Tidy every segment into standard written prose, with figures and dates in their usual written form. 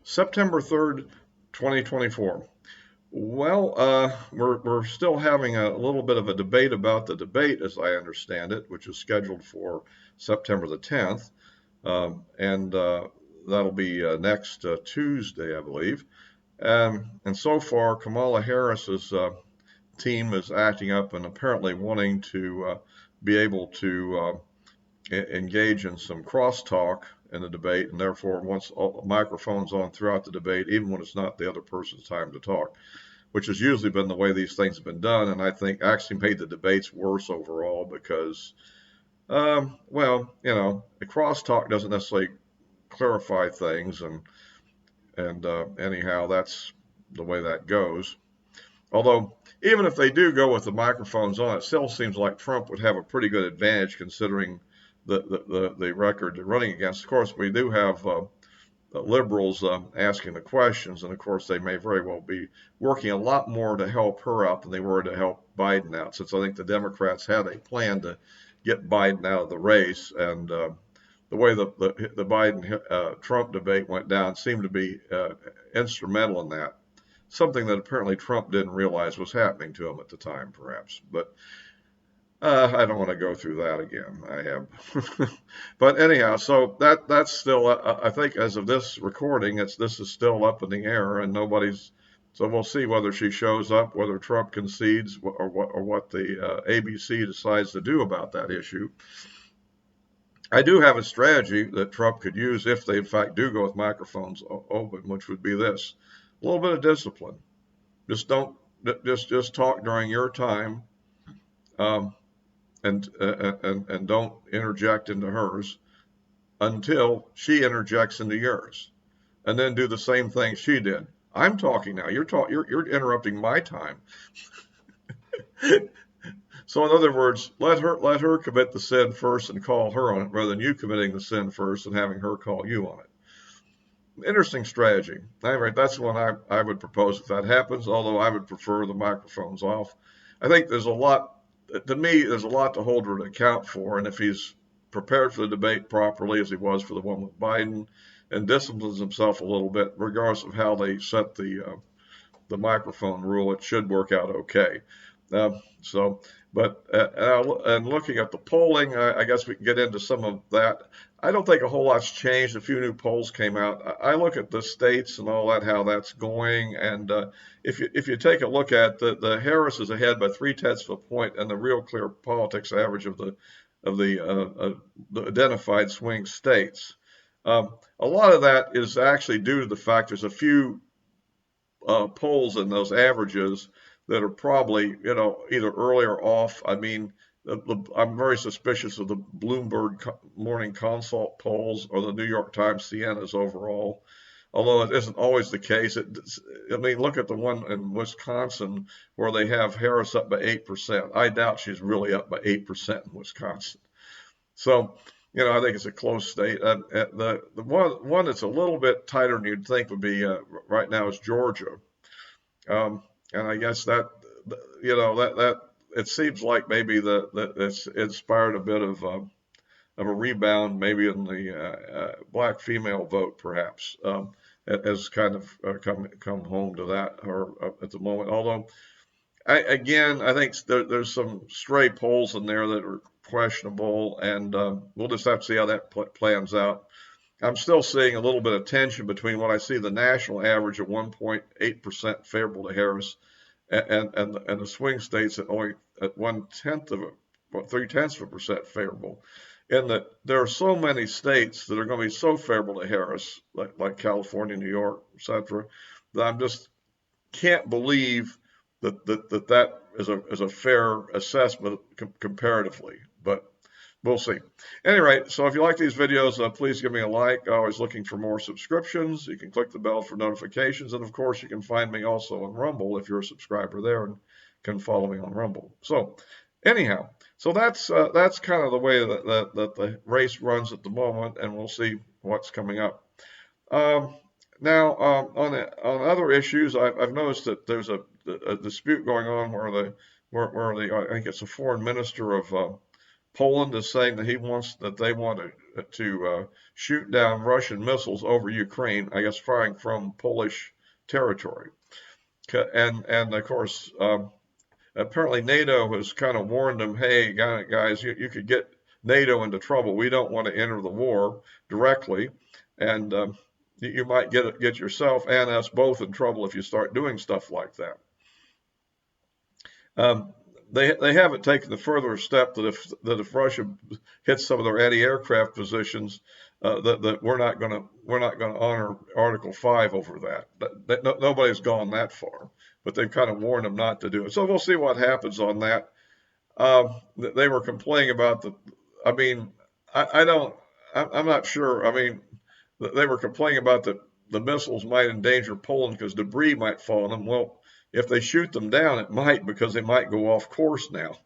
September 3rd, 2024. Well, we're still having a little bit of a debate about the debate, as I understand it, which is scheduled for September the 10th, and that'll be next Tuesday, I believe. And so far, Kamala Harris's team is acting up and apparently wanting to be able to engage in some crosstalk in the debate, and therefore wants all microphones on throughout the debate, even when it's not the other person's time to talk, which has usually been the way these things have been done, and I think actually made the debates worse overall because, well, the crosstalk doesn't necessarily clarify things, and anyhow, that's the way that goes. Although, even if they do go with the microphones on, it still seems like Trump would have a pretty good advantage considering the record they're running against. Of course, we do have liberals asking the questions, and of course, they may very well be working a lot more to help her out than they were to help Biden out, since I think the Democrats had a plan to get Biden out of the race, and the way the Biden Trump debate went down seemed to be instrumental in that. Something that apparently Trump didn't realize was happening to him at the time, perhaps. But I don't want to go through that again. I have, but anyhow, so that's still. I think as of this recording, this is still up in the air, and nobody's. So we'll see whether she shows up, whether Trump concedes, or what the ABC decides to do about that issue. I do have a strategy that Trump could use if they in fact do go with microphones open, which would be this: a little bit of discipline. Just don't just talk during your time. Um, and don't interject into hers until she interjects into yours, and then do the same thing she did. I'm talking now. You're interrupting my time. So in other words, let her commit the sin first and call her on it, rather than you committing the sin first and having her call you on it. Interesting strategy. Anyway, that's one I would propose if that happens. Although I would prefer the microphones off. I think there's a lot to me, there's a lot to hold her to account for. And if he's prepared for the debate properly, as he was for the one with Biden, and disciplines himself a little bit, regardless of how they set the microphone rule, it should work out okay. So, but and looking at the polling, I guess we can get into some of that. I don't think a whole lot's changed. A few new polls came out. I look at the states and all that, how that's going, and if you take a look at the Harris is ahead by 0.3 of a point, and the Real Clear Politics average of the identified swing states. A lot of that is actually due to the fact there's a few polls in those averages that are probably, either early or off. I mean, I'm very suspicious of the Bloomberg Morning Consult polls or the New York Times Siennas overall, although it isn't always the case. I mean, look at the one in Wisconsin where they have Harris up by 8%. I doubt she's really up by 8% in Wisconsin. So, I think it's a close state. The one that's a little bit tighter than you'd think would be right now is Georgia. And I guess that it seems like maybe that it's inspired a bit of a rebound, maybe in the black female vote, perhaps, has kind of come home to that or at the moment. Although, I think there's some stray polls in there that are questionable, and we'll just have to see how that plans out. I'm still seeing a little bit of tension between what I see the national average of 1.8% favorable to Harris and the swing states at only at 0.3% favorable. And that there are so many states that are going to be so favorable to Harris, like California, New York, etc., that I just can't believe that is a fair assessment comparatively. But we'll see. Anyway, so if you like these videos, please give me a like. Always looking for more subscriptions. You can click the bell for notifications. And of course, you can find me also on Rumble if you're a subscriber there and can follow me on Rumble. So anyhow, so that's kind of the way that the race runs at the moment, and we'll see what's coming up. Now, on other issues, I've noticed that there's a dispute going on where I think it's a foreign minister of Poland is saying that they want to shoot down Russian missiles over Ukraine, I guess firing from Polish territory. And of course, apparently NATO has kind of warned them, hey, guys, you could get NATO into trouble. We don't want to enter the war directly, and you might get yourself and us both in trouble if you start doing stuff like that. Um, they haven't taken the further step that if Russia hits some of their anti-aircraft positions, that we're not going to honor Article 5 over that. Nobody's gone that far, but they've kind of warned them not to do it. So we'll see what happens on that. They were complaining about I mean, I don't. I'm not sure. I mean, they were complaining about the missiles might endanger Poland because debris might fall on them. Well, if they shoot them down, it might, because they might go off course now.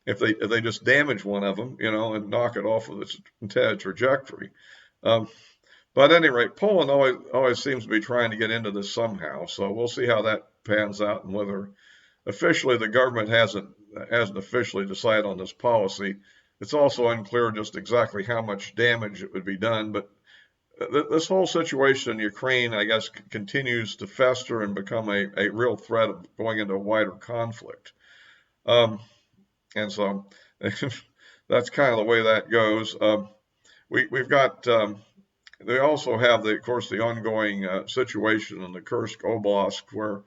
if they just damage one of them, and knock it off of its intended trajectory. But at any rate, Poland always seems to be trying to get into this somehow. So we'll see how that pans out, and whether officially the government hasn't officially decided on this policy. It's also unclear just exactly how much damage it would be done. But this whole situation in Ukraine, I guess, continues to fester and become a real threat of going into a wider conflict. And so that's kind of the way that goes. We've got, they also have, of course, the ongoing situation in the Kursk Oblast, where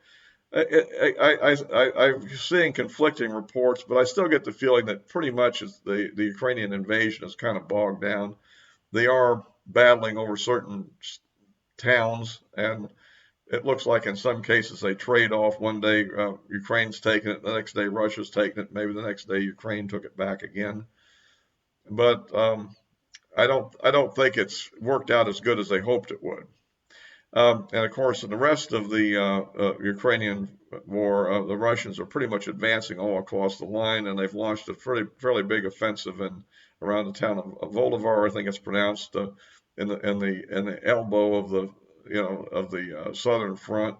I'm seeing conflicting reports, but I still get the feeling that pretty much the Ukrainian invasion is kind of bogged down. They are battling over certain towns, and it looks like in some cases they trade off. One day Ukraine's taking it, the next day Russia's taking it, maybe the next day Ukraine took it back again. But I don't think it's worked out as good as they hoped it would. And of course, in the rest of the Ukrainian war, the Russians are pretty much advancing all across the line, and they've launched a fairly big offensive around the town of Volodar, I think it's pronounced, in the elbow of the southern front,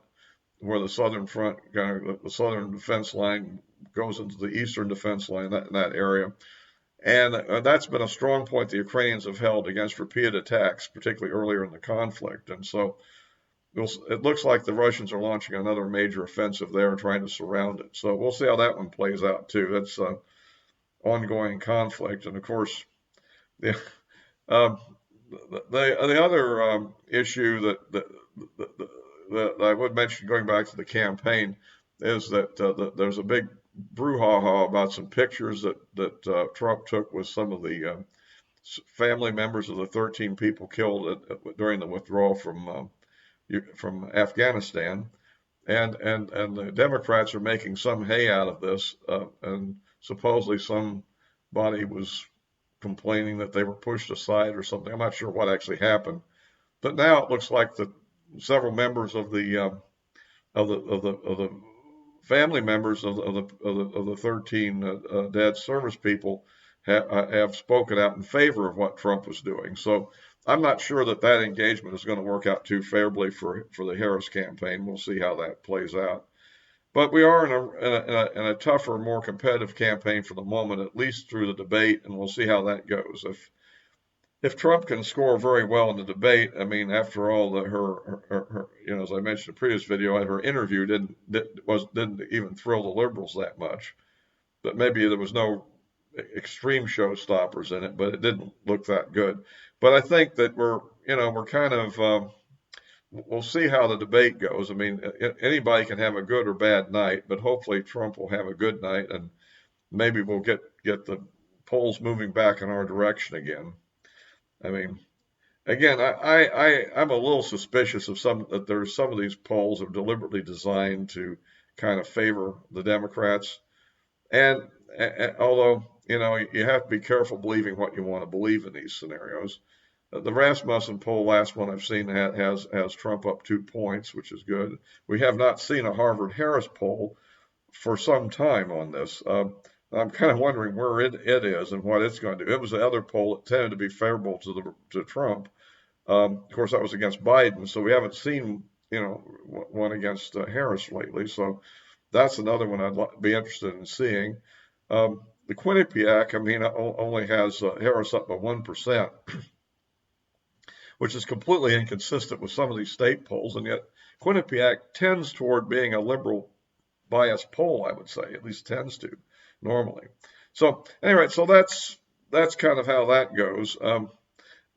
where the southern front, the southern defense line goes into the eastern defense line in that area. And that's been a strong point the Ukrainians have held against repeated attacks, particularly earlier in the conflict. And so it looks like the Russians are launching another major offensive there and trying to surround it. So we'll see how that one plays out too. That's ongoing conflict. And of course, the other issue that I would mention, going back to the campaign, is that there's a big brouhaha about some pictures that Trump took with some of the family members of the 13 people killed during the withdrawal from Afghanistan, and the Democrats are making some hay out of this, and supposedly somebody was complaining that they were pushed aside or something. I'm not sure what actually happened, but now it looks like that several members of the family members of the 13 dead service people have spoken out in favor of what Trump was doing. So I'm not sure that engagement is going to work out too favorably for the Harris campaign. We'll see how that plays out. But we are in a tougher, more competitive campaign for the moment, at least through the debate, and we'll see how that goes. If Trump can score very well in the debate, I mean, after all, her as I mentioned in the previous video, her interview didn't even thrill the liberals that much. But maybe there was no extreme showstoppers in it, but it didn't look that good. But I think that we're kind of we'll see how the debate goes. I mean, anybody can have a good or bad night, but hopefully Trump will have a good night, and maybe we'll get the polls moving back in our direction again. I mean, again, I'm a little suspicious of that there's some of these polls are deliberately designed to kind of favor the Democrats, and although you have to be careful believing what you want to believe in these scenarios. The Rasmussen poll, last one I've seen, has Trump up 2 points, which is good. We have not seen a Harvard-Harris poll for some time on this. I'm kind of wondering where it is and what it's going to do. It was the other poll that tended to be favorable to Trump. Of course, that was against Biden, so we haven't seen one against Harris lately. So that's another one I'd be interested in seeing. The Quinnipiac, I mean, only has Harris up by 1%, which is completely inconsistent with some of these state polls, and yet Quinnipiac tends toward being a liberal bias poll, I would say, at least tends to normally. So anyway, so that's kind of how that goes.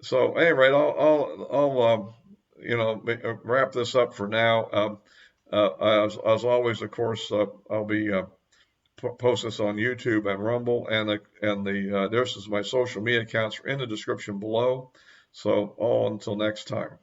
So anyway, I'll wrap this up for now. As always, of course, I'll be post this on YouTube and Rumble, and this is my social media accounts are in the description below. So all until next time.